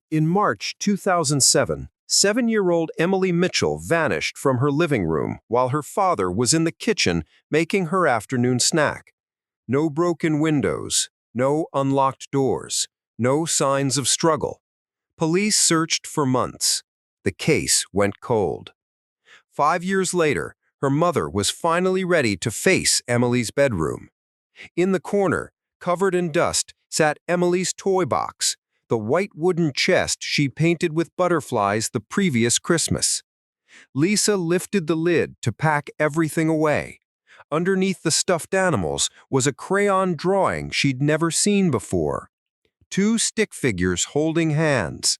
In March 2007, 7-year-old Emily Mitchell vanished from her living room while her father was in the kitchen making her afternoon snack. No broken windows, no unlocked doors, no signs of struggle. Police searched for months. The case went cold. 5 years later, her mother was finally ready to face Emily's bedroom. In the corner, covered in dust, sat Emily's toy box, the white wooden chest she painted with butterflies the previous Christmas. Lisa lifted the lid to pack everything away. Underneath the stuffed animals was a crayon drawing she'd never seen before. Two stick figures holding hands.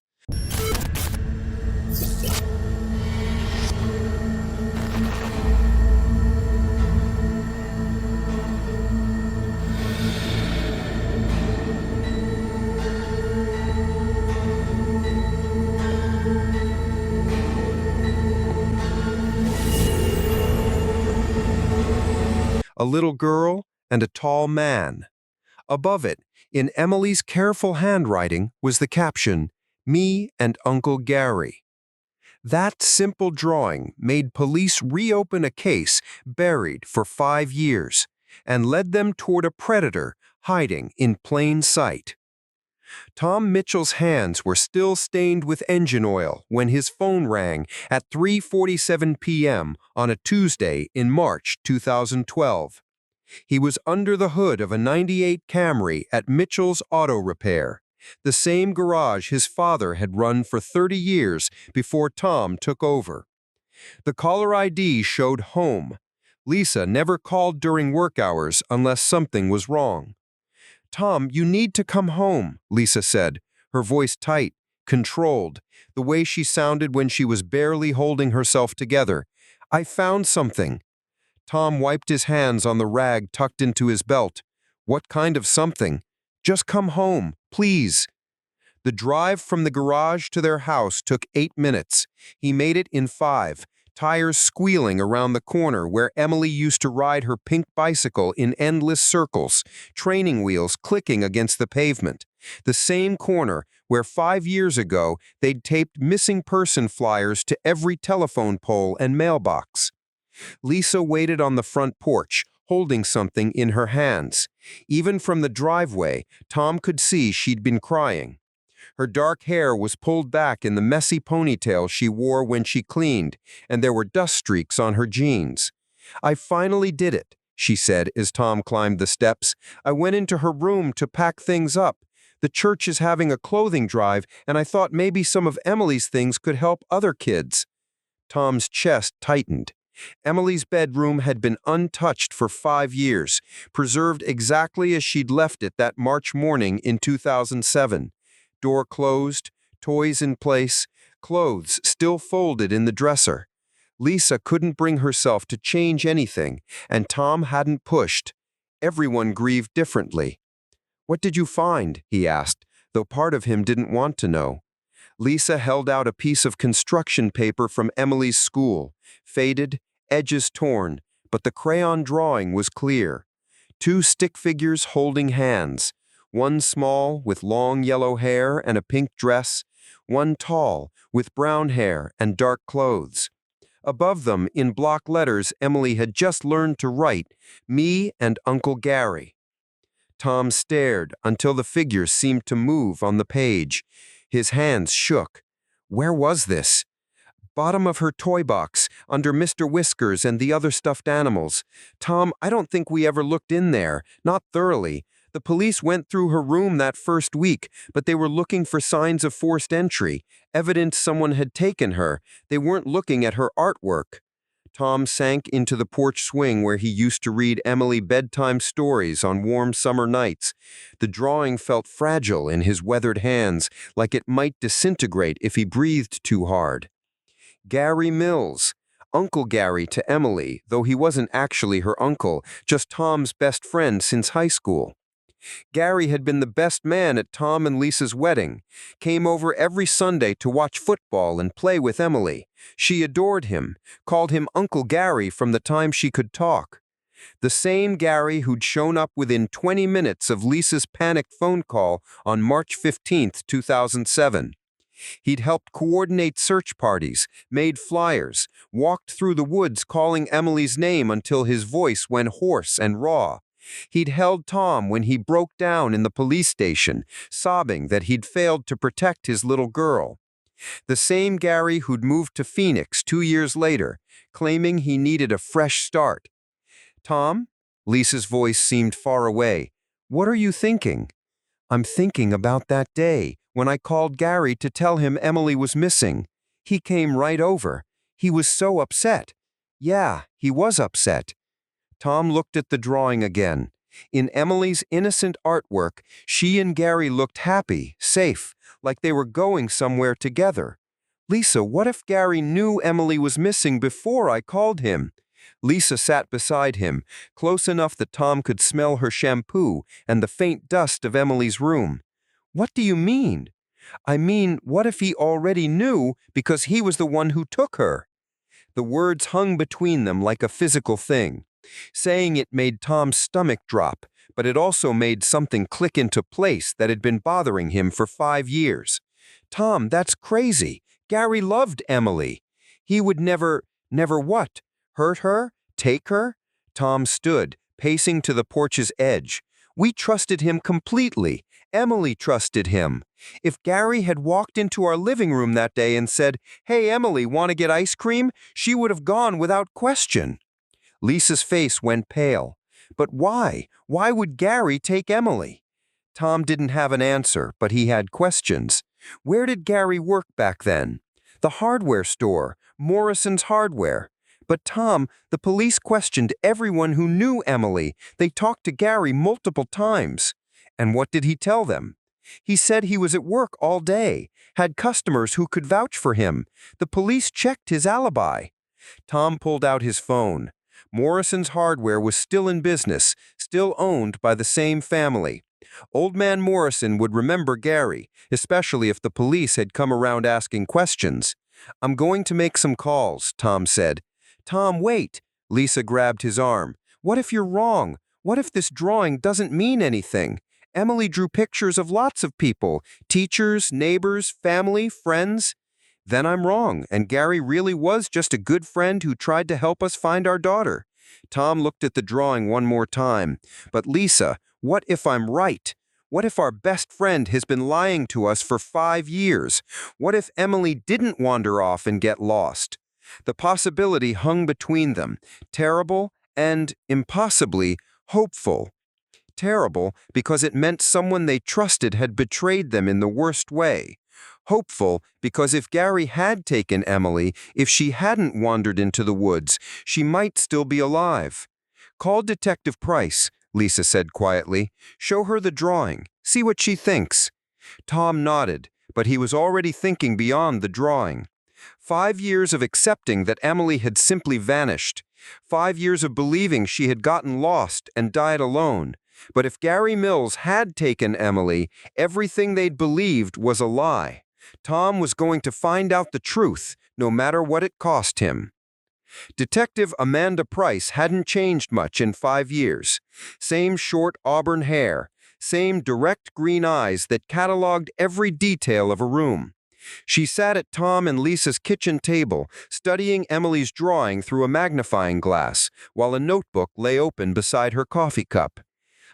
A little girl and a tall man. Above it, in Emily's careful handwriting, was the caption, "Me and Uncle Gary." That simple drawing made police reopen a case buried for 5 years and led them toward a predator hiding in plain sight. Tom Mitchell's hands were still stained with engine oil when his phone rang at 3:47 p.m. on a Tuesday in March 2012. He was under the hood of a '98 Camry at Mitchell's Auto Repair, the same garage his father had run for 30 years before Tom took over. The caller ID showed home. Lisa never called during work hours unless something was wrong. "Tom, you need to come home," Lisa said, her voice tight, controlled, the way she sounded when she was barely holding herself together. "I found something." Tom wiped his hands on the rag tucked into his belt. "What kind of something?" "Just come home, please." The drive from the garage to their house took 8 minutes. He made it in 5, tires squealing around the corner where Emily used to ride her pink bicycle in endless circles, training wheels clicking against the pavement. The same corner where 5 years ago they'd taped missing person flyers to every telephone pole and mailbox. Lisa waited on the front porch, holding something in her hands. Even from the driveway, Tom could see she'd been crying. Her dark hair was pulled back in the messy ponytail she wore when she cleaned, and there were dust streaks on her jeans. "I finally did it," she said as Tom climbed the steps. "I went into her room to pack things up. The church is having a clothing drive, and I thought maybe some of Emily's things could help other kids." Tom's chest tightened. Emily's bedroom had been untouched for 5 years, preserved exactly as she'd left it that March morning in 2007. Door closed, toys in place, clothes still folded in the dresser. Lisa couldn't bring herself to change anything, and Tom hadn't pushed. Everyone grieved differently. "What did you find?" he asked, though part of him didn't want to know. Lisa held out a piece of construction paper from Emily's school, faded, edges torn, but the crayon drawing was clear. Two stick figures holding hands. One small, with long yellow hair and a pink dress, one tall, with brown hair and dark clothes. Above them, in block letters Emily had just learned to write, "Me and Uncle Gary." Tom stared until the figures seemed to move on the page. His hands shook. Where was this? Bottom of her toy box, under Mr. Whiskers and the other stuffed animals. "Tom, I don't think we ever looked in there, not thoroughly. The police went through her room that first week, but they were looking for signs of forced entry, evidence someone had taken her. They weren't looking at her artwork." Tom sank into the porch swing where he used to read Emily bedtime stories on warm summer nights. The drawing felt fragile in his weathered hands, like it might disintegrate if he breathed too hard. Gary Mills. Uncle Gary to Emily, though he wasn't actually her uncle, just Tom's best friend since high school. Gary had been the best man at Tom and Lisa's wedding, came over every Sunday to watch football and play with Emily. She adored him, called him Uncle Gary from the time she could talk. The same Gary who'd shown up within 20 minutes of Lisa's panicked phone call on March 15, 2007. He'd helped coordinate search parties, made flyers, walked through the woods calling Emily's name until his voice went hoarse and raw. He'd held Tom when he broke down in the police station, sobbing that he'd failed to protect his little girl. The same Gary who'd moved to Phoenix 2 years later, claiming he needed a fresh start. "Tom?" Lisa's voice seemed far away. "What are you thinking?" "I'm thinking about that day when I called Gary to tell him Emily was missing. He came right over. He was so upset." "Yeah, he was upset." Tom looked at the drawing again. In Emily's innocent artwork, she and Gary looked happy, safe, like they were going somewhere together. "Lisa, what if Gary knew Emily was missing before I called him?" Lisa sat beside him, close enough that Tom could smell her shampoo and the faint dust of Emily's room. "What do you mean?" "I mean, what if he already knew because he was the one who took her?" The words hung between them like a physical thing. Saying it made Tom's stomach drop, but it also made something click into place that had been bothering him for 5 years. "Tom, that's crazy. Gary loved Emily. He would never what? Hurt her? Take her?" Tom stood, pacing to the porch's edge. "We trusted him completely. Emily trusted him. If Gary had walked into our living room that day and said, 'Hey, Emily, want to get ice cream?' she would have gone without question." Lisa's face went pale. "But why? Why would Gary take Emily?" Tom didn't have an answer, but he had questions. Where did Gary work back then? The hardware store, Morrison's Hardware. But Tom, the police questioned everyone who knew Emily. They talked to Gary multiple times. And what did he tell them? He said he was at work all day, had customers who could vouch for him. The police checked his alibi. Tom pulled out his phone. Morrison's Hardware was still in business, still owned by the same family. Old Man Morrison would remember Gary, especially if the police had come around asking questions. "I'm going to make some calls," Tom said. "Tom, wait." Lisa grabbed his arm. "What if you're wrong? What if this drawing doesn't mean anything? Emily drew pictures of lots of people, teachers, neighbors, family, friends. Then I'm wrong, and Gary really was just a good friend who tried to help us find our daughter." Tom looked at the drawing one more time. "But Lisa, what if I'm right? What if our best friend has been lying to us for 5 years? What if Emily didn't wander off and get lost?" The possibility hung between them, terrible and, impossibly, hopeful. Terrible because it meant someone they trusted had betrayed them in the worst way. Hopeful because if Gary had taken Emily, if she hadn't wandered into the woods, she might still be alive. "Call Detective Price," Lisa said quietly. "Show her the drawing. See what she thinks." Tom nodded, but he was already thinking beyond the drawing. 5 years of accepting that Emily had simply vanished. 5 years of believing she had gotten lost and died alone. But if Gary Mills had taken Emily, everything they'd believed was a lie. Tom was going to find out the truth, no matter what it cost him. Detective Amanda Price hadn't changed much in 5 years. Same short auburn hair, same direct green eyes that cataloged every detail of a room. She sat at Tom and Lisa's kitchen table, studying Emily's drawing through a magnifying glass, while a notebook lay open beside her coffee cup.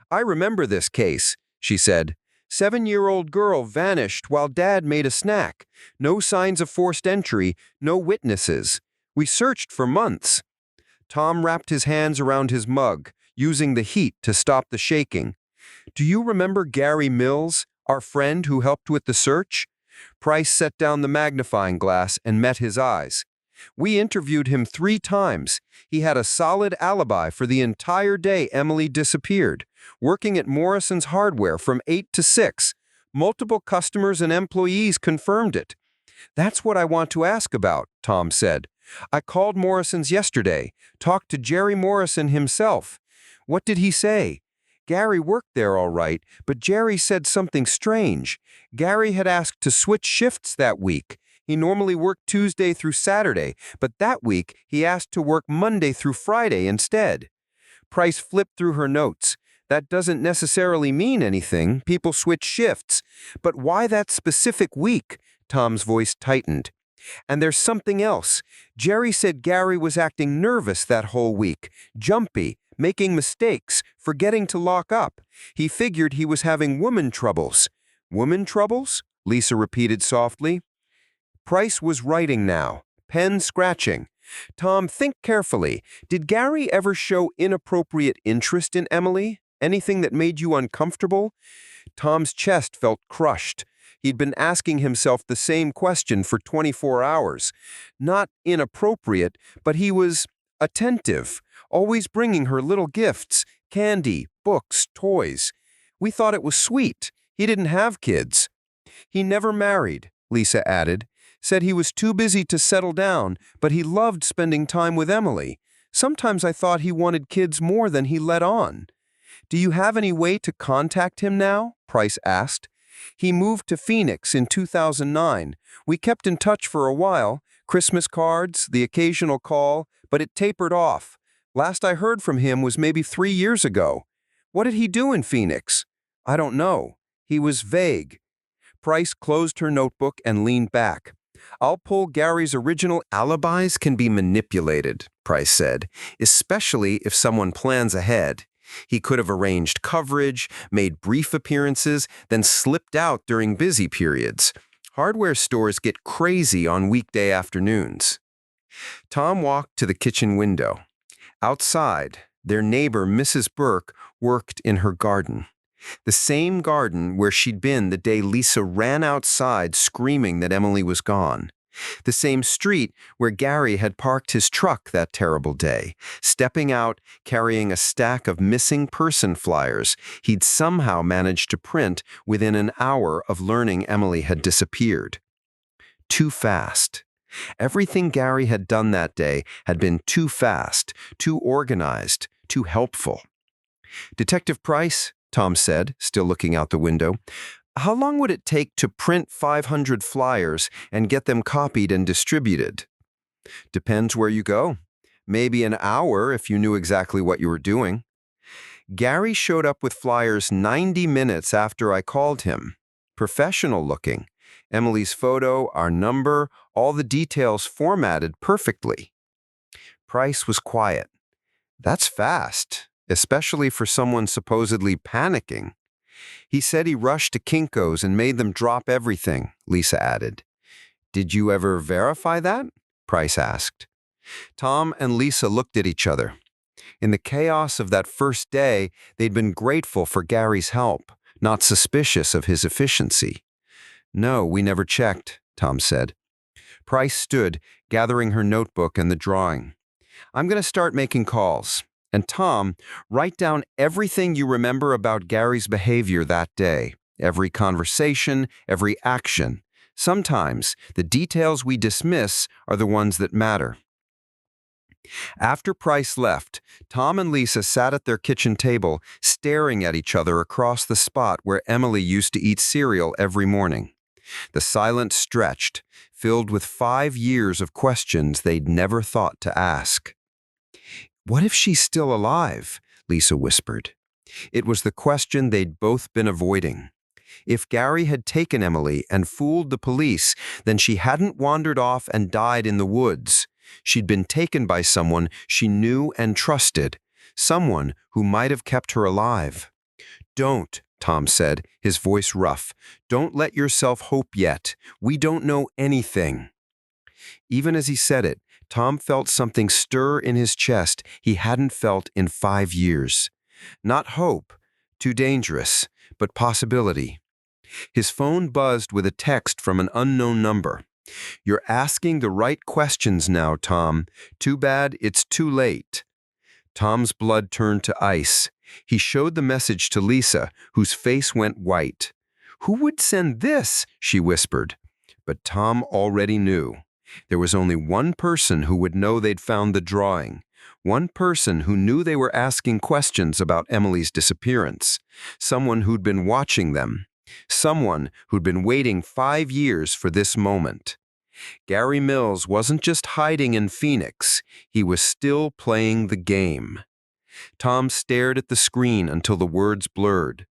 "I remember this case," she said. 7-year-old girl vanished while Dad made a snack. No signs of forced entry, no witnesses. We searched for months." Tom wrapped his hands around his mug, using the heat to stop the shaking. "Do you remember Gary Mills, our friend who helped with the search?" Price set down the magnifying glass and met his eyes. "We interviewed him 3 times. He had a solid alibi for the entire day Emily disappeared, working at Morrison's Hardware from 8 to 6. Multiple customers and employees confirmed it." "That's what I want to ask about," Tom said. "I called Morrison's yesterday, talked to Jerry Morrison himself. What did he say?" "Gary worked there all right, but Jerry said something strange. Gary had asked to switch shifts that week. He normally worked Tuesday through Saturday, but that week he asked to work Monday through Friday instead." Price flipped through her notes. "That doesn't necessarily mean anything. People switch shifts. But why that specific week? Tom's voice tightened. "And there's something else. Jerry said Gary was acting nervous that whole week, jumpy, making mistakes, forgetting to lock up. He figured he was having woman troubles." "Woman troubles?" Lisa repeated softly. Price was writing now, pen scratching. "Tom, think carefully. Did Gary ever show inappropriate interest in Emily? Anything that made you uncomfortable?" Tom's chest felt crushed. He'd been asking himself the same question for 24 hours. Not inappropriate, but he was attentive, always bringing her little gifts, candy, books, toys. "We thought it was sweet. He didn't have kids." "He never married," Lisa added. "Said he was too busy to settle down, but he loved spending time with Emily. Sometimes I thought he wanted kids more than he let on." "Do you have any way to contact him now?" Price asked. "He moved to Phoenix in 2009. We kept in touch for a while, Christmas cards, the occasional call, but it tapered off. Last I heard from him was maybe 3 years ago." "What did he do in Phoenix?" "I don't know. He was vague." Price closed her notebook and leaned back. "I'll pull Gary's original." "Alibis can be manipulated," Price said, "especially if someone plans ahead. He could have arranged coverage, made brief appearances, then slipped out during busy periods. Hardware stores get crazy on weekday afternoons." Tom walked to the kitchen window. Outside, their neighbor, Mrs. Burke, worked in her garden. The same garden where she'd been the day Lisa ran outside screaming that Emily was gone. The same street where Gary had parked his truck that terrible day, stepping out carrying a stack of missing person flyers he'd somehow managed to print within an hour of learning Emily had disappeared. Too fast. Everything Gary had done that day had been too fast, too organized, too helpful. "Detective Price," Tom said, still looking out the window, "how long would it take to print 500 flyers and get them copied and distributed?" "Depends where you go. Maybe an hour if you knew exactly what you were doing." "Gary showed up with flyers 90 minutes after I called him. Professional looking. Emily's photo, our number, all the details formatted perfectly." Price was quiet. "That's fast, especially for someone supposedly panicking." "He said he rushed to Kinko's and made them drop everything," Lisa added. "Did you ever verify that?" Price asked. Tom and Lisa looked at each other. In the chaos of that first day, they'd been grateful for Gary's help, not suspicious of his efficiency. "No, we never checked," Tom said. Price stood, gathering her notebook and the drawing. "I'm going to start making calls. And Tom, write down everything you remember about Gary's behavior that day, every conversation, every action. Sometimes the details we dismiss are the ones that matter." After Price left, Tom and Lisa sat at their kitchen table, staring at each other across the spot where Emily used to eat cereal every morning. The silence stretched, filled with 5 years of questions they'd never thought to ask. "What if she's still alive?" Lisa whispered. It was the question they'd both been avoiding. If Gary had taken Emily and fooled the police, then she hadn't wandered off and died in the woods. She'd been taken by someone she knew and trusted, someone who might have kept her alive. "Don't," Tom said, his voice rough. "Don't let yourself hope yet. We don't know anything." Even as he said it, Tom felt something stir in his chest he hadn't felt in 5 years. Not hope, too dangerous, but possibility. His phone buzzed with a text from an unknown number. "You're asking the right questions now, Tom. Too bad it's too late." Tom's blood turned to ice. He showed the message to Lisa, whose face went white. "Who would send this?" she whispered. But Tom already knew. There was only one person who would know they'd found the drawing. One person who knew they were asking questions about Emily's disappearance. Someone who'd been watching them. Someone who'd been waiting 5 years for this moment. Gary Mills wasn't just hiding in Phoenix. He was still playing the game. Tom stared at the screen until the words blurred.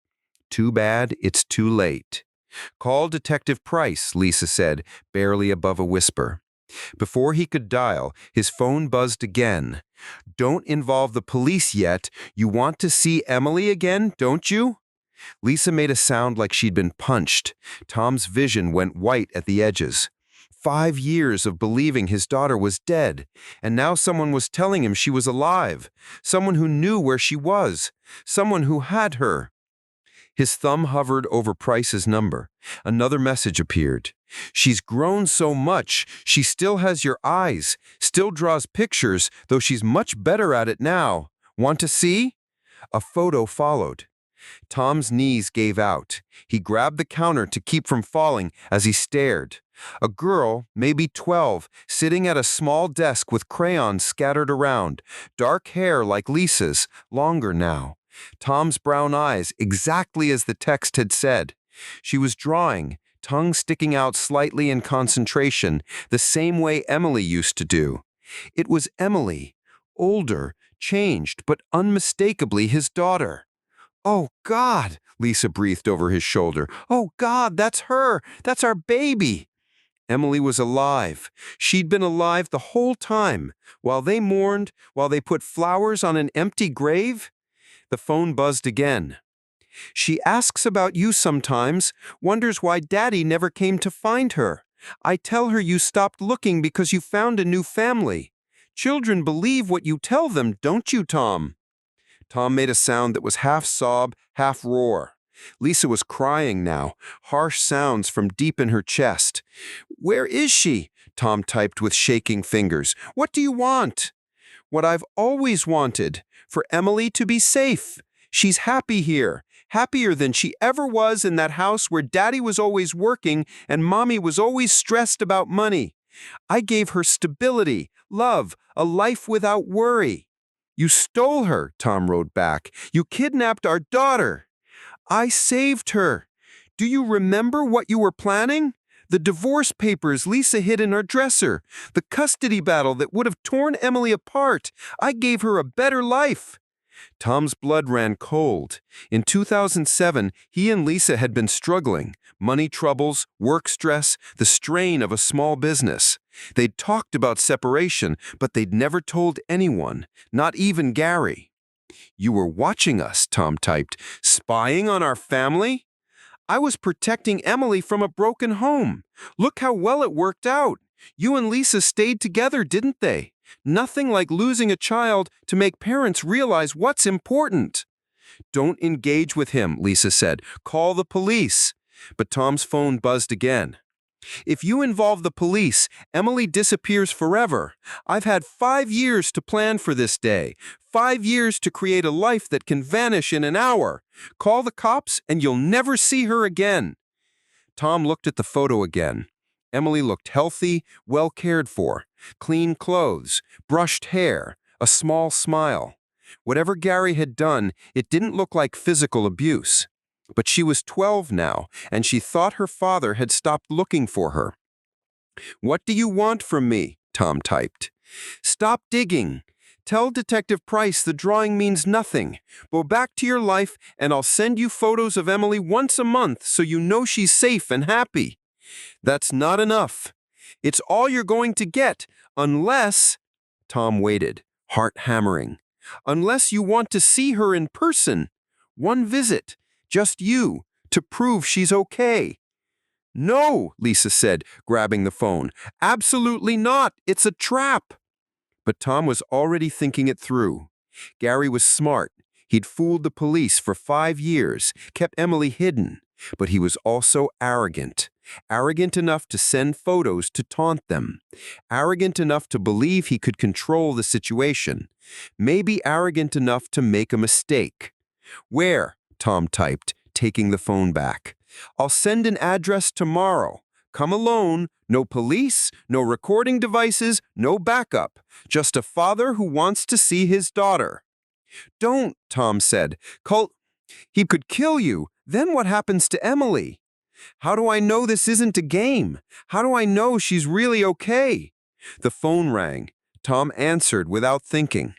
"Too bad it's too late." "Call Detective Price," Lisa said, barely above a whisper. Before he could dial, his phone buzzed again. "Don't involve the police yet. You want to see Emily again, don't you?" Lisa made a sound like she'd been punched. Tom's vision went white at the edges. 5 years of believing his daughter was dead, and now someone was telling him she was alive. Someone who knew where she was. Someone who had her. His thumb hovered over Price's number. Another message appeared. "She's grown so much. She still has your eyes, still draws pictures, though she's much better at it now. Want to see?" A photo followed. Tom's knees gave out. He grabbed the counter to keep from falling as he stared. A girl, maybe 12, sitting at a small desk with crayons scattered around, dark hair like Lisa's, longer now. Tom's brown eyes, exactly as the text had said. She was drawing, tongue sticking out slightly in concentration, the same way Emily used to do. It was Emily, older, changed, but unmistakably his daughter. "Oh, God," Lisa breathed over his shoulder. "Oh, God, that's her. That's our baby." Emily was alive. She'd been alive the whole time, while they mourned, while they put flowers on an empty grave. The phone buzzed again. "She asks about you sometimes, wonders why Daddy never came to find her. I tell her you stopped looking because you found a new family. Children believe what you tell them, don't you, Tom?" Tom made a sound that was half sob, half roar. Lisa was crying now, harsh sounds from deep in her chest. "Where is she?" Tom typed with shaking fingers. "What do you want?" "What I've always wanted, for Emily to be safe. She's happy here, happier than she ever was in that house where Daddy was always working and Mommy was always stressed about money. I gave her stability, love, a life without worry." "You stole her," Tom wrote back. "You kidnapped our daughter." "I saved her. Do you remember what you were planning? The divorce papers Lisa hid in her dresser, the custody battle that would have torn Emily apart. I gave her a better life." Tom's blood ran cold. In 2007, he and Lisa had been struggling. Money troubles, work stress, the strain of a small business. They'd talked about separation, but they'd never told anyone, not even Gary. "You were watching us," Tom typed, "spying on our family?" "I was protecting Emily from a broken home. Look how well it worked out. You and Lisa stayed together, didn't they? Nothing like losing a child to make parents realize what's important." "Don't engage with him," Lisa said. "Call the police." But Tom's phone buzzed again. "If you involve the police, Emily disappears forever. I've had 5 years to plan for this day. 5 years to create a life that can vanish in an hour. Call the cops and you'll never see her again." Tom looked at the photo again. Emily looked healthy, well cared for. Clean clothes, brushed hair, a small smile. Whatever Gary had done, it didn't look like physical abuse. But she was 12 now, and she thought her father had stopped looking for her. "What do you want from me?" Tom typed. "Stop digging. Tell Detective Price the drawing means nothing. Go back to your life, and I'll send you photos of Emily once a month so you know she's safe and happy." "That's not enough. It's all you're going to get, unless—" Tom waited, heart hammering. "Unless you want to see her in person. One visit, just you, to prove she's okay." "No," Lisa said, grabbing the phone. "Absolutely not. It's a trap." But Tom was already thinking it through. Gary was smart. He'd fooled the police for 5 years, kept Emily hidden. But he was also arrogant. Arrogant enough to send photos to taunt them. Arrogant enough to believe he could control the situation. Maybe arrogant enough to make a mistake. "Where?" Tom typed, taking the phone back. "I'll send an address tomorrow. Come alone. No police, no recording devices, no backup. Just a father who wants to see his daughter." "Don't," Tom said. He could kill you. Then what happens to Emily?" "How do I know this isn't a game? How do I know she's really okay?" The phone rang. Tom answered without thinking.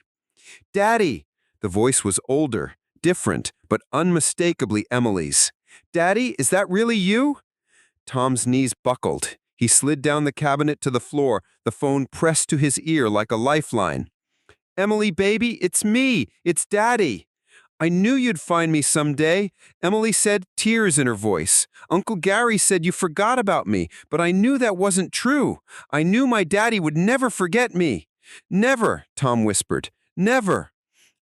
"Daddy." The voice was older, different, but unmistakably Emily's. "Daddy, is that really you?" Tom's knees buckled. He slid down the cabinet to the floor, the phone pressed to his ear like a lifeline. "Emily, baby, it's me. It's Daddy. I knew you'd find me someday," Emily said, tears in her voice. "Uncle Gary said you forgot about me, but I knew that wasn't true. I knew my daddy would never forget me." "Never," Tom whispered. "Never.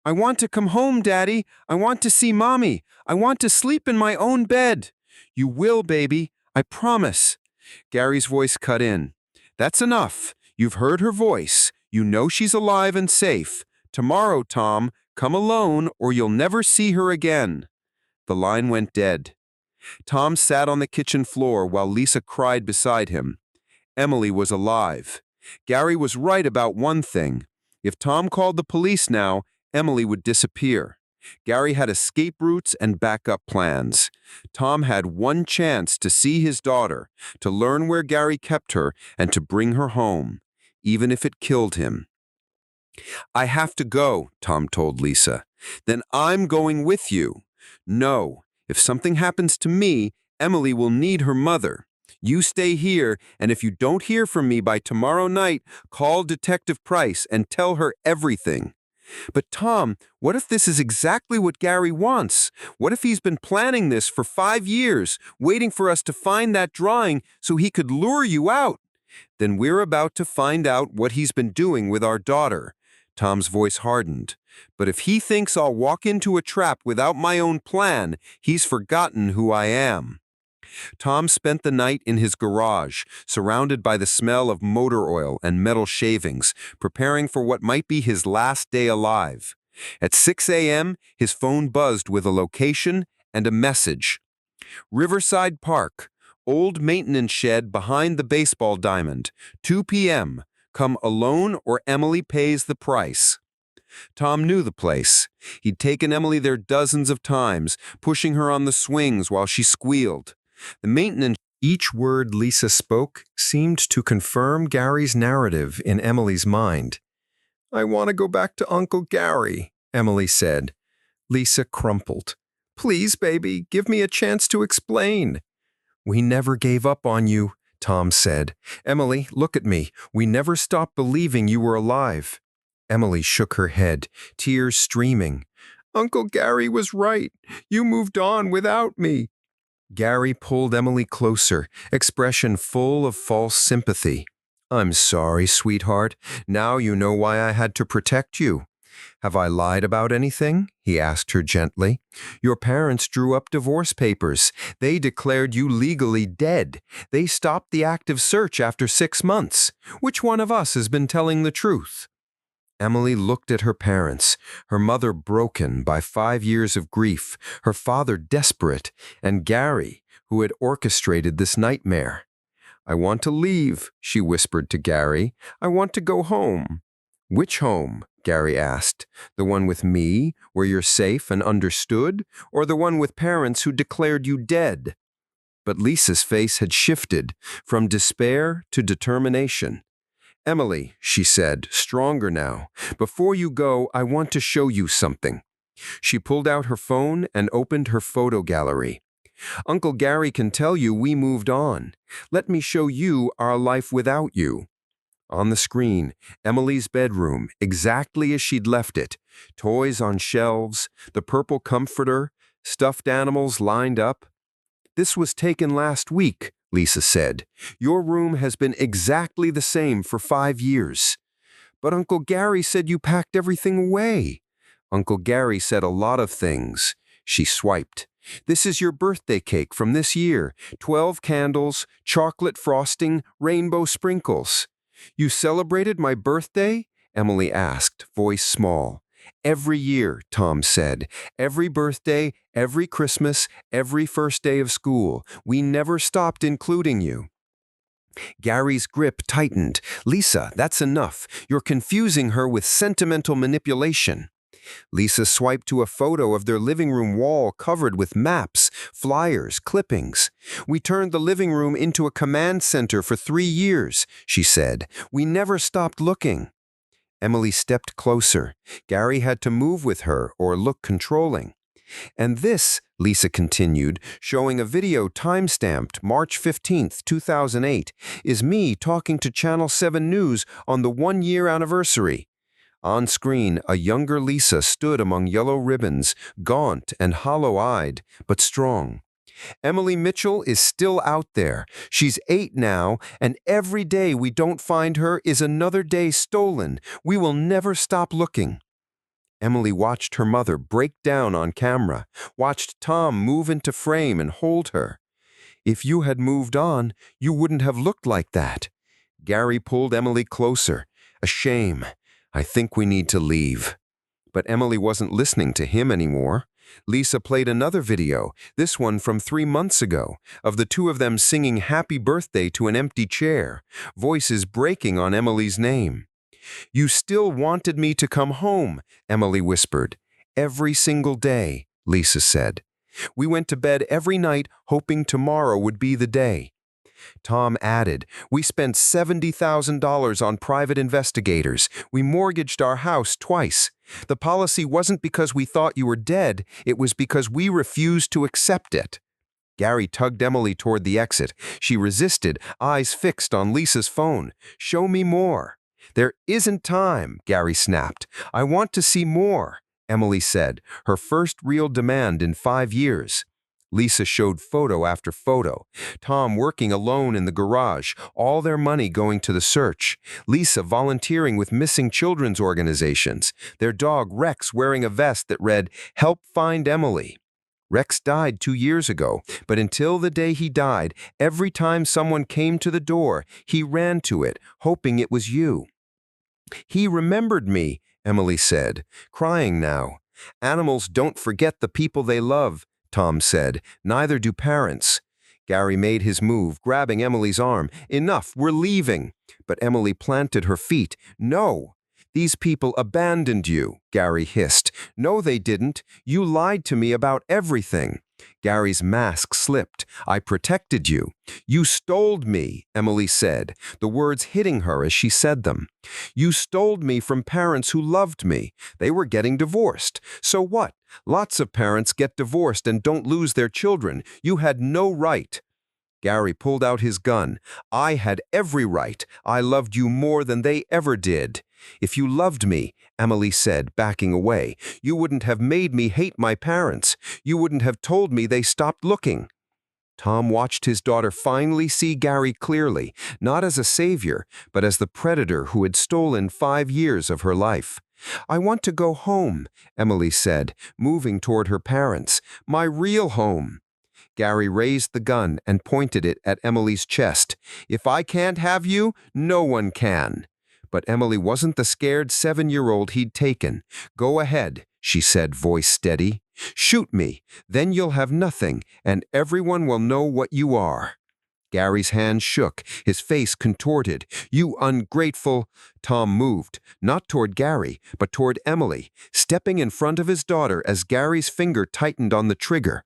I want to come home, Daddy. I want to see Mommy. I want to sleep in my own bed." "You will, baby. I promise." Gary's voice cut in. "That's enough. You've heard her voice. You know she's alive and safe. Tomorrow, Tom, come alone or you'll never see her again." The line went dead. Tom sat on the kitchen floor while Lisa cried beside him. Emily was alive. Gary was right about one thing. If Tom called the police now, Emily would disappear. Gary had escape routes and backup plans. Tom had one chance to see his daughter, to learn where Gary kept her, and to bring her home, even if it killed him. "I have to go," Tom told Lisa. "Then I'm going with you." "No, if something happens to me, Emily will need her mother. You stay here, and if you don't hear from me by tomorrow night, call Detective Price and tell her everything." "But Tom, what if this is exactly what Gary wants? What if he's been planning this for 5 years, waiting for us to find that drawing so he could lure you out?" "Then we're about to find out what he's been doing with our daughter." Tom's voice hardened. "But if he thinks I'll walk into a trap without my own plan, he's forgotten who I am." Tom spent the night in his garage, surrounded by the smell of motor oil and metal shavings, preparing for what might be his last day alive. At 6 a.m., his phone buzzed with a location and a message. "Riverside Park, old maintenance shed behind the baseball diamond, 2 p.m. Come alone or Emily pays the price." Tom knew the place. He'd taken Emily there dozens of times, pushing her on the swings while she squealed. The maintenance. Each word Lisa spoke seemed to confirm Gary's narrative in Emily's mind. "I want to go back to Uncle Gary," Emily said. Lisa crumpled. "Please, baby, give me a chance to explain." "We never gave up on you," Tom said. "Emily, look at me. We never stopped believing you were alive." Emily shook her head, tears streaming. "Uncle Gary was right. You moved on without me." Gary pulled Emily closer, expression full of false sympathy. "I'm sorry, sweetheart. Now you know why I had to protect you." "Have I lied about anything?" he asked her gently. "Your parents drew up divorce papers. They declared you legally dead. They stopped the active search after 6 months. Which one of us has been telling the truth?" Emily looked at her parents, her mother broken by 5 years of grief, her father desperate, and Gary, who had orchestrated this nightmare. "I want to leave," she whispered to Gary. "I want to go home." "Which home?" Gary asked. "The one with me, where you're safe and understood, or the one with parents who declared you dead?" But Lisa's face had shifted from despair to determination. "Emily," she said, stronger now, "before you go, I want to show you something." She pulled out her phone and opened her photo gallery. "Uncle Gary can tell you we moved on. Let me show you our life without you." On the screen, Emily's bedroom, exactly as she'd left it. Toys on shelves, the purple comforter, stuffed animals lined up. "This was taken last week," Lisa said. "Your room has been exactly the same for 5 years." "But Uncle Gary said you packed everything away." "Uncle Gary said a lot of things." She swiped. "This is your birthday cake from this year. 12 candles, chocolate frosting, rainbow sprinkles." "You celebrated my birthday?" Emily asked, voice small. "Every year," Tom said. "Every birthday, every Christmas, every first day of school. We never stopped including you." Gary's grip tightened. "Lisa, that's enough. You're confusing her with sentimental manipulation." Lisa swiped to a photo of their living room wall covered with maps, flyers, clippings. "We turned the living room into a command center for 3 years," she said. "We never stopped looking." Emily stepped closer. Gary had to move with her or look controlling. "And this," Lisa continued, showing a video time-stamped March 15th, 2008, is me talking to Channel 7 News on the one-year anniversary. On screen, a younger Lisa stood among yellow ribbons, gaunt and hollow-eyed, but strong. Emily Mitchell is still out there. She's 8 now, and every day we don't find her is another day stolen. We will never stop looking. Emily watched her mother break down on camera, watched Tom move into frame and hold her. If you had moved on, you wouldn't have looked like that. Gary pulled Emily closer. A shame. I think we need to leave. But Emily wasn't listening to him anymore. Lisa played another video, this one from 3 months ago, of the two of them singing happy birthday to an empty chair, voices breaking on Emily's name. You still wanted me to come home, Emily whispered. Every single day, Lisa said. We went to bed every night hoping tomorrow would be the day. Tom added, we spent $70,000 on private investigators. We mortgaged our house twice. The policy wasn't because we thought you were dead, it was because we refused to accept it. Gary tugged Emily toward the exit. She resisted, eyes fixed on Lisa's phone. Show me more. There isn't time, Gary snapped. I want to see more, Emily said, her first real demand in 5 years. Lisa showed photo after photo. Tom working alone in the garage, all their money going to the search. Lisa volunteering with missing children's organizations. Their dog Rex wearing a vest that read, Help Find Emily. Rex died 2 years ago, but until the day he died, every time someone came to the door, he ran to it, hoping it was you. He remembered me, Emily said, crying now. Animals don't forget the people they love, Tom said. Neither do parents. Gary made his move, grabbing Emily's arm. Enough, we're leaving. But Emily planted her feet. No. These people abandoned you, Gary hissed. No, they didn't. You lied to me about everything. Gary's mask slipped. I protected you. You stole me, Emily said, the words hitting her as she said them. You stole me from parents who loved me. They were getting divorced. So what? Lots of parents get divorced and don't lose their children. You had no right. Gary pulled out his gun. I had every right. I loved you more than they ever did. If you loved me, Emily said, backing away, you wouldn't have made me hate my parents. You wouldn't have told me they stopped looking. Tom watched his daughter finally see Gary clearly, not as a savior, but as the predator who had stolen 5 years of her life. I want to go home, Emily said, moving toward her parents. My real home. Gary raised the gun and pointed it at Emily's chest. If I can't have you, no one can. But Emily wasn't the scared 7-year-old he'd taken. Go ahead, she said, voice steady. Shoot me, then you'll have nothing, and everyone will know what you are. Gary's hand shook, his face contorted. You ungrateful... Tom moved, not toward Gary, but toward Emily, stepping in front of his daughter as Gary's finger tightened on the trigger.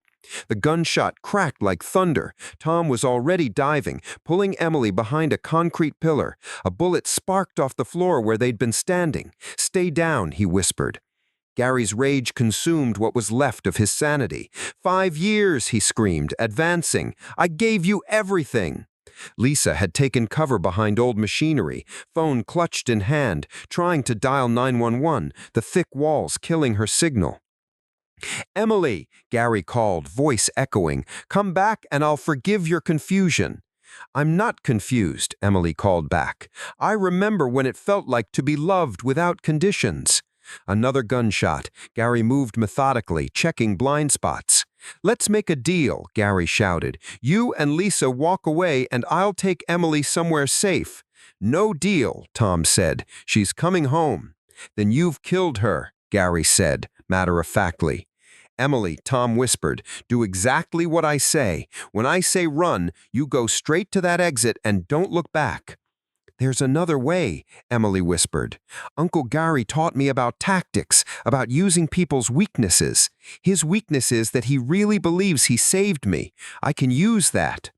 The gunshot cracked like thunder. Tom was already diving, pulling Emily behind a concrete pillar. A bullet sparked off the floor where they'd been standing. Stay down, he whispered. Gary's rage consumed what was left of his sanity. 5 years, he screamed, advancing. I gave you everything. Lisa had taken cover behind old machinery, phone clutched in hand, trying to dial 911, the thick walls killing her signal. Emily, Gary called, voice echoing, come back and I'll forgive your confusion. I'm not confused, Emily called back. I remember when it felt like to be loved without conditions. Another gunshot. Gary moved methodically, checking blind spots. Let's make a deal, Gary shouted. You and Lisa walk away and I'll take Emily somewhere safe. No deal, Tom said. She's coming home. Then you've killed her, Gary said, matter-of-factly. Emily, Tom whispered, do exactly what I say. When I say run, you go straight to that exit and don't look back. There's another way, Emily whispered. Uncle Gary taught me about tactics, about using people's weaknesses. His weakness is that he really believes he saved me. I can use that.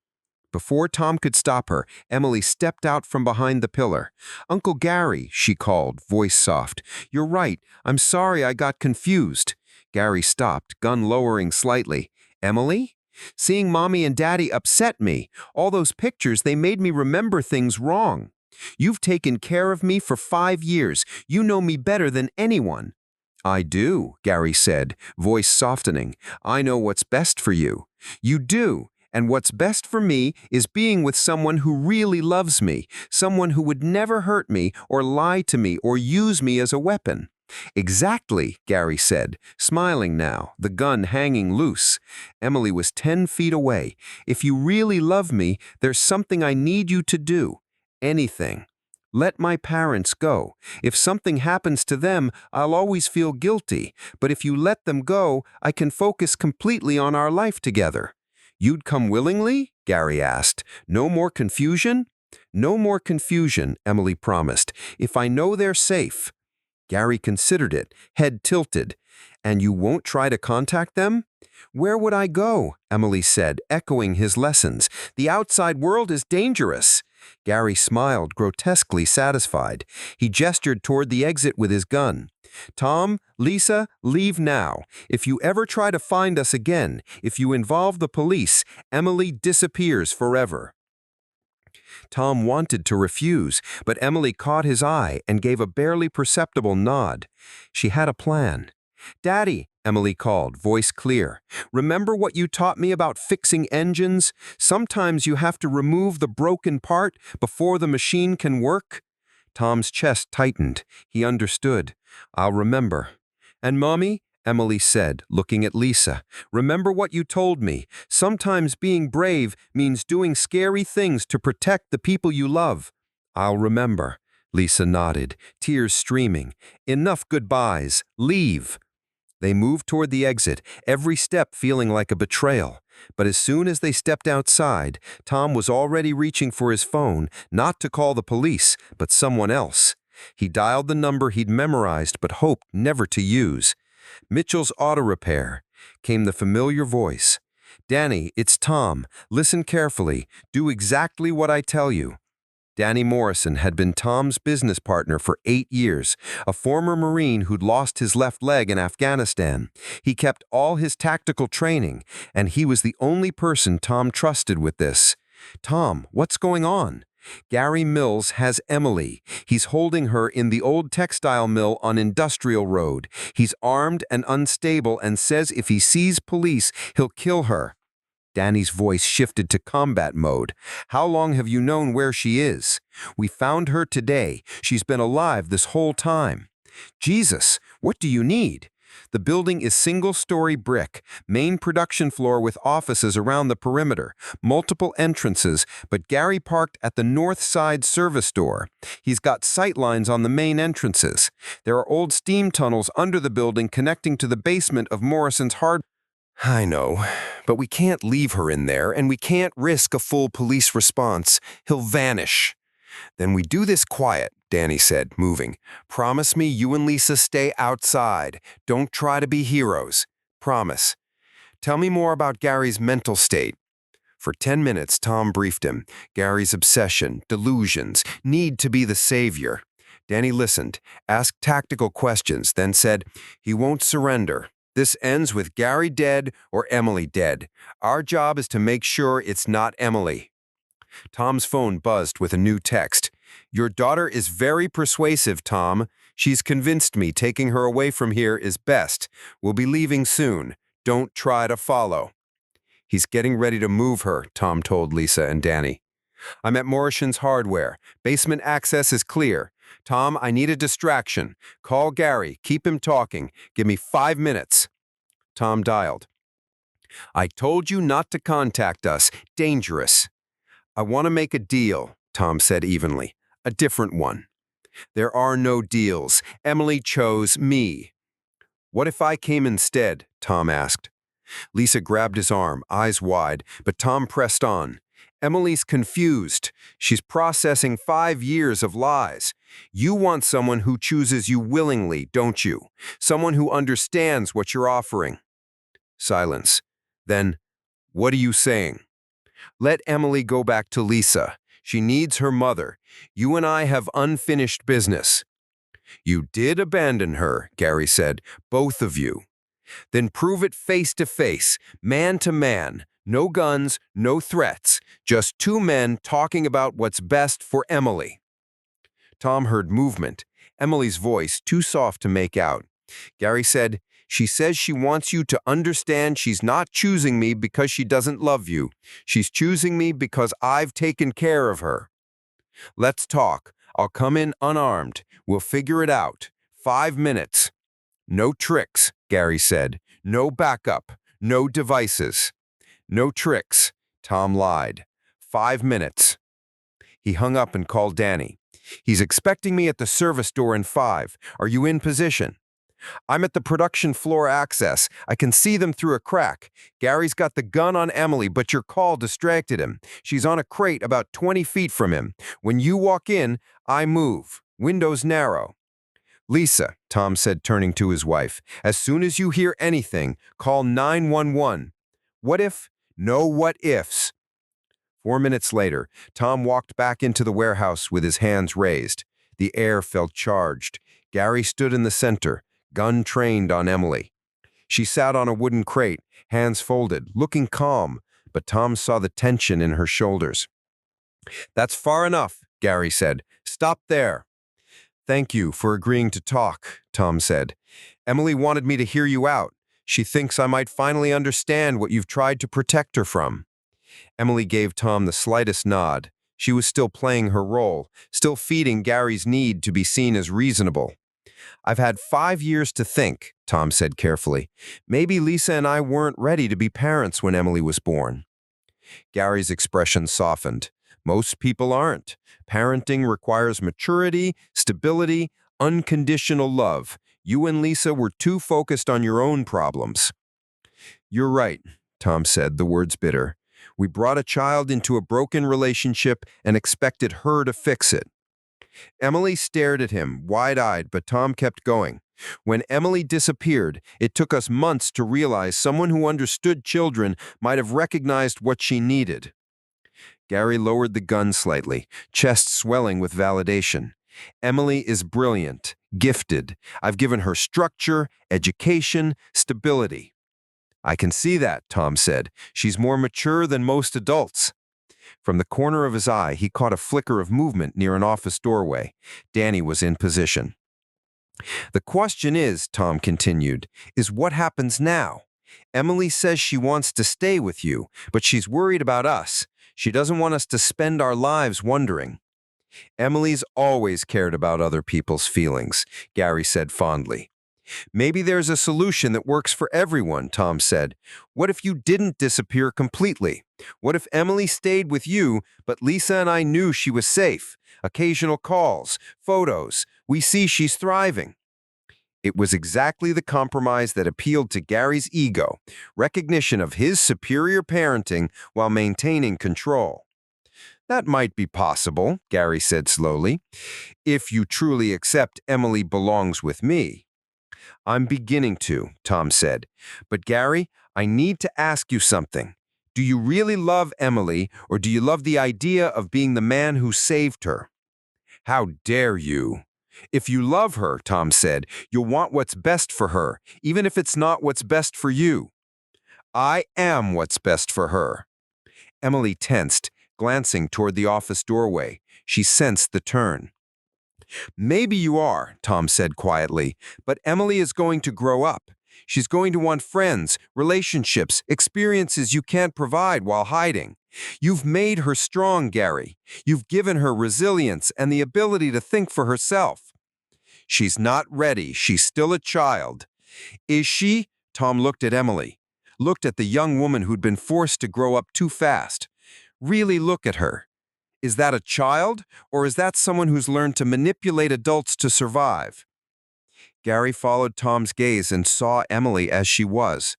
Before Tom could stop her, Emily stepped out from behind the pillar. Uncle Gary, she called, voice soft. You're right. I'm sorry I got confused. Gary stopped, gun lowering slightly. Emily? Seeing Mommy and Daddy upset me. All those pictures, they made me remember things wrong. You've taken care of me for 5 years. You know me better than anyone. I do, Gary said, voice softening. I know what's best for you. You do, and what's best for me is being with someone who really loves me, someone who would never hurt me or lie to me or use me as a weapon. Exactly, Gary said, smiling now, the gun hanging loose. Emily was 10 feet away. If you really love me, there's something I need you to do. Anything. Let my parents go. If something happens to them, I'll always feel guilty. But if you let them go, I can focus completely on our life together. You'd come willingly? Gary asked. No more confusion? No more confusion, Emily promised, if I know they're safe. Gary considered it, head tilted. And you won't try to contact them? Where would I go? Emily said, echoing his lessons. The outside world is dangerous. Gary smiled, grotesquely satisfied. He gestured toward the exit with his gun. Tom, Lisa, leave now. If you ever try to find us again, if you involve the police, Emily disappears forever. Tom wanted to refuse, but Emily caught his eye and gave a barely perceptible nod. She had a plan. Daddy, Emily called, voice clear. Remember what you taught me about fixing engines? Sometimes you have to remove the broken part before the machine can work. Tom's chest tightened. He understood. I'll remember. And Mommy? Emily said, looking at Lisa. Remember what you told me. Sometimes being brave means doing scary things to protect the people you love. I'll remember. Lisa nodded, tears streaming. Enough goodbyes. Leave. They moved toward the exit, every step feeling like a betrayal. But as soon as they stepped outside, Tom was already reaching for his phone, not to call the police, but someone else. He dialed the number he'd memorized but hoped never to use. Mitchell's Auto Repair. Came the familiar voice. Danny, it's Tom. Listen carefully. Do exactly what I tell you. Danny Morrison had been Tom's business partner for 8 years, a former Marine who'd lost his left leg in Afghanistan. He kept all his tactical training, and he was the only person Tom trusted with this. Tom, what's going on? Gary Mills has Emily. He's holding her in the old textile mill on Industrial Road. He's armed and unstable and says if he sees police, he'll kill her. Danny's voice shifted to combat mode. How long have you known where she is? We found her today. She's been alive this whole time. Jesus, what do you need? The building is single-story brick, main production floor with offices around the perimeter, multiple entrances, but Gary parked at the north side service door. He's got sight lines on the main entrances. There are old steam tunnels under the building connecting to the basement of Morrison's hard. I know, but we can't leave her in there, and we can't risk a full police response. He'll vanish. Then we do this quiet, Danny said, moving. Promise me you and Lisa stay outside. Don't try to be heroes. Promise. Tell me more about Gary's mental state. For 10 minutes, Tom briefed him. Gary's obsession, delusions, need to be the savior. Danny listened, asked tactical questions, then said, he won't surrender. This ends with Gary dead or Emily dead. Our job is to make sure it's not Emily. Tom's phone buzzed with a new text. Your daughter is very persuasive, Tom. She's convinced me taking her away from here is best. We'll be leaving soon. Don't try to follow. He's getting ready to move her, Tom told Lisa and Danny. I'm at Morrison's Hardware. Basement access is clear. Tom, I need a distraction. Call Gary. Keep him talking. Give me 5 minutes. Tom dialed. I told you not to contact us. Dangerous. I want to make a deal, Tom said evenly. A different one. There are no deals. Emily chose me. What if I came instead? Tom asked. Lisa grabbed his arm, eyes wide, but Tom pressed on. Emily's confused. She's processing 5 years of lies. You want someone who chooses you willingly, don't you? Someone who understands what you're offering. Silence. Then, what are you saying? Let Emily go back to Lisa. She needs her mother. You and I have unfinished business. You did abandon her, Gary said. Both of you. Then prove it face to face, man to man. No guns, no threats. Just two men talking about what's best for Emily. Tom heard movement, Emily's voice too soft to make out. Gary said, "She says she wants you to understand she's not choosing me because she doesn't love you. She's choosing me because I've taken care of her. Let's talk. I'll come in unarmed. We'll figure it out. 5 minutes." "No tricks," Gary said. "No backup. No devices." "No tricks," Tom lied. 5 minutes. He hung up and called Danny. "He's expecting me at the service door in 5. Are you in position?" "I'm at the production floor access. I can see them through a crack. Gary's got the gun on Emily, but your call distracted him. She's on a crate about 20 feet from him. When you walk in, I move. Windows narrow." "Lisa," Tom said, turning to his wife, "as soon as you hear anything, call 911. What if? No what ifs." 4 minutes later, Tom walked back into the warehouse with his hands raised. The air felt charged. Gary stood in the center, gun trained on Emily. She sat on a wooden crate, hands folded, looking calm, but Tom saw the tension in her shoulders. "That's far enough," Gary said. "Stop there." "Thank you for agreeing to talk," Tom said. "Emily wanted me to hear you out. She thinks I might finally understand what you've tried to protect her from." Emily gave Tom the slightest nod. She was still playing her role, still feeding Gary's need to be seen as reasonable. "I've had 5 years to think," Tom said carefully. "Maybe Lisa and I weren't ready to be parents when Emily was born." Gary's expression softened. "Most people aren't. Parenting requires maturity, stability, unconditional love. You and Lisa were too focused on your own problems." "You're right," Tom said, the words bitter. "We brought a child into a broken relationship and expected her to fix it." Emily stared at him, wide-eyed, but Tom kept going. "When Emily disappeared, it took us months to realize someone who understood children might have recognized what she needed." Gary lowered the gun slightly, chest swelling with validation. "Emily is brilliant, gifted. I've given her structure, education, stability." "I can see that," Tom said. "She's more mature than most adults." From the corner of his eye, he caught a flicker of movement near an office doorway. Danny was in position. "The question is," Tom continued, "is what happens now? Emily says she wants to stay with you, but she's worried about us. She doesn't want us to spend our lives wondering." "Emily's always cared about other people's feelings," Gary said fondly. "Maybe there's a solution that works for everyone," Tom said. "What if you didn't disappear completely? What if Emily stayed with you, but Lisa and I knew she was safe? Occasional calls, photos. We see she's thriving." It was exactly the compromise that appealed to Gary's ego, recognition of his superior parenting while maintaining control. "That might be possible," Gary said slowly, "if you truly accept Emily belongs with me." "I'm beginning to," Tom said. "But Gary, I need to ask you something. Do you really love Emily, or do you love the idea of being the man who saved her?" "How dare you?" "If you love her," Tom said, "you'll want what's best for her, even if it's not what's best for you." "I am what's best for her." Emily tensed, glancing toward the office doorway. She sensed the turn. "Maybe you are," Tom said quietly, "but Emily is going to grow up. She's going to want friends, relationships, experiences you can't provide while hiding. You've made her strong, Gary. You've given her resilience and the ability to think for herself." "She's not ready. She's still a child." "Is she?" Tom looked at Emily, looked at the young woman who'd been forced to grow up too fast. "Really look at her. Is that a child, or is that someone who's learned to manipulate adults to survive?" Gary followed Tom's gaze and saw Emily as she was.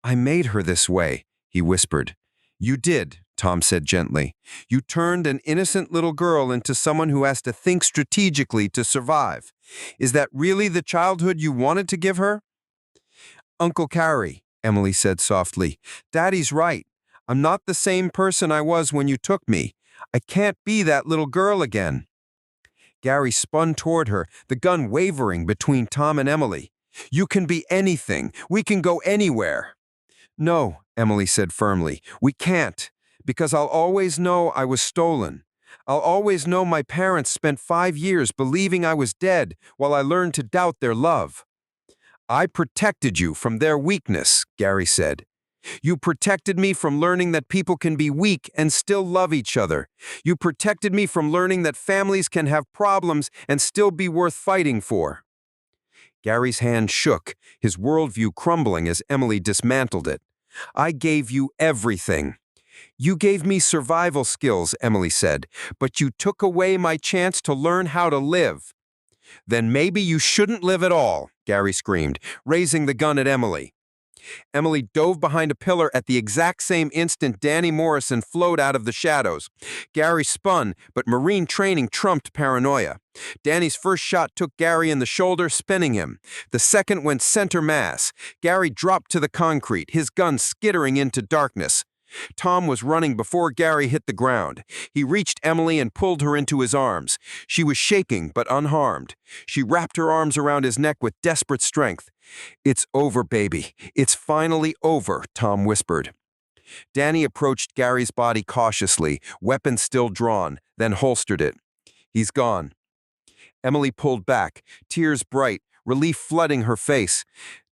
"I made her this way," he whispered. "You did," Tom said gently. "You turned an innocent little girl into someone who has to think strategically to survive. Is that really the childhood you wanted to give her?" "Uncle Gary," Emily said softly, "Daddy's right. I'm not the same person I was when you took me. I can't be that little girl again." Gary spun toward her, the gun wavering between Tom and Emily. You can be anything. We can go anywhere." "No," Emily said firmly, "we can't, because I'll always know I was stolen. I'll always know my parents spent 5 years believing I was dead while I learned to doubt their love." "I protected you from their weakness," Gary said. "You protected me from learning that people can be weak and still love each other. You protected me from learning that families can have problems and still be worth fighting for." Gary's hand shook, his worldview crumbling as Emily dismantled it. "I gave you everything." "You gave me survival skills," Emily said, "but you took away my chance to learn how to live." "Then maybe you shouldn't live at all," Gary screamed, raising the gun at Emily. Emily dove behind a pillar at the exact same instant Danny Morrison flowed out of the shadows. Gary spun, but Marine training trumped paranoia. Danny's first shot took Gary in the shoulder, spinning him. The second went center mass. Gary dropped to the concrete, his gun skittering into darkness. Tom was running before Gary hit the ground. He reached Emily and pulled her into his arms. She was shaking but unharmed. She wrapped her arms around his neck with desperate strength. "It's over, baby. It's finally over," Tom whispered. Danny approached Gary's body cautiously, weapon still drawn, then holstered it. "He's gone." Emily pulled back, tears bright, relief flooding her face.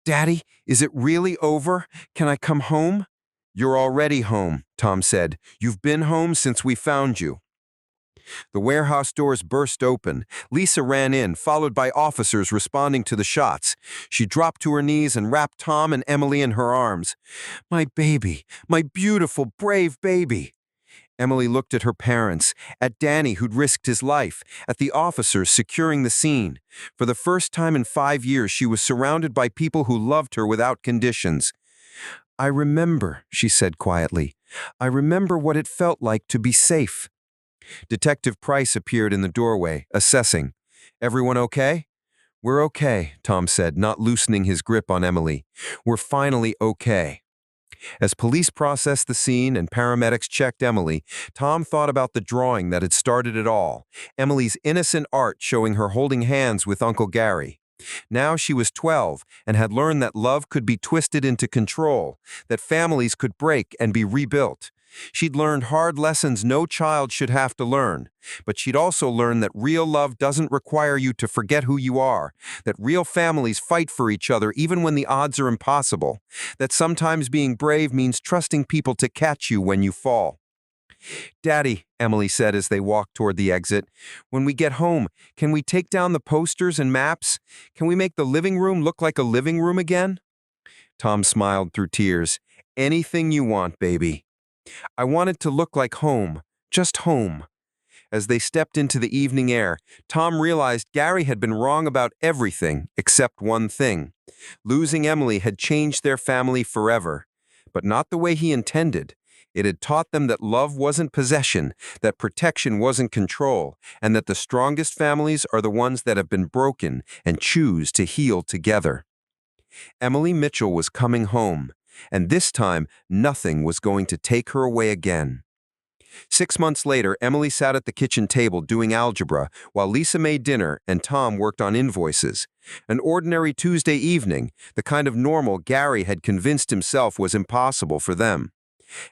"Daddy, is it really over? Can I come home?" "You're already home," Tom said. "You've been home since we found you." The warehouse doors burst open. Lisa ran in, followed by officers responding to the shots. She dropped to her knees and wrapped Tom and Emily in her arms. "My baby, my beautiful, brave baby." Emily looked at her parents, at Danny, who'd risked his life, at the officers securing the scene. For the first time in 5 years, she was surrounded by people who loved her without conditions. "I remember," she said quietly. "I remember what it felt like to be safe." Detective Price appeared in the doorway, assessing. "Everyone okay?" "We're okay," Tom said, not loosening his grip on Emily. "We're finally okay." As police processed the scene and paramedics checked Emily, Tom thought about the drawing that had started it all, Emily's innocent art showing her holding hands with Uncle Gary. Now she was 12 and had learned that love could be twisted into control, that families could break and be rebuilt. She'd learned hard lessons no child should have to learn, but she'd also learned that real love doesn't require you to forget who you are, that real families fight for each other even when the odds are impossible, that sometimes being brave means trusting people to catch you when you fall. "Daddy," Emily said as they walked toward the exit, "when we get home, can we take down the posters and maps? Can we make the living room look like a living room again?" Tom smiled through tears. "Anything you want, baby." "I want it to look like home, just home." As they stepped into the evening air, Tom realized Gary had been wrong about everything except one thing. Losing Emily had changed their family forever, but not the way he intended. It had taught them that love wasn't possession, that protection wasn't control, and that the strongest families are the ones that have been broken and choose to heal together. Emily Mitchell was coming home, and this time nothing was going to take her away again. 6 months later, Emily sat at the kitchen table doing algebra while Lisa made dinner and Tom worked on invoices. An ordinary Tuesday evening, the kind of normal Gary had convinced himself was impossible for them.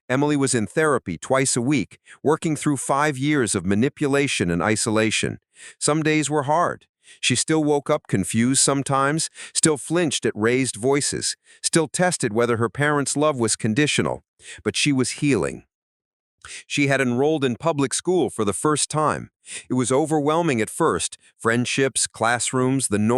Emily was in therapy twice a week, working through 5 years of manipulation and isolation. Some days were hard. She still woke up confused sometimes, still flinched at raised voices, still tested whether her parents' love was conditional. But she was healing. She had enrolled in public school for the first time. It was overwhelming at first, friendships, classrooms, the noise.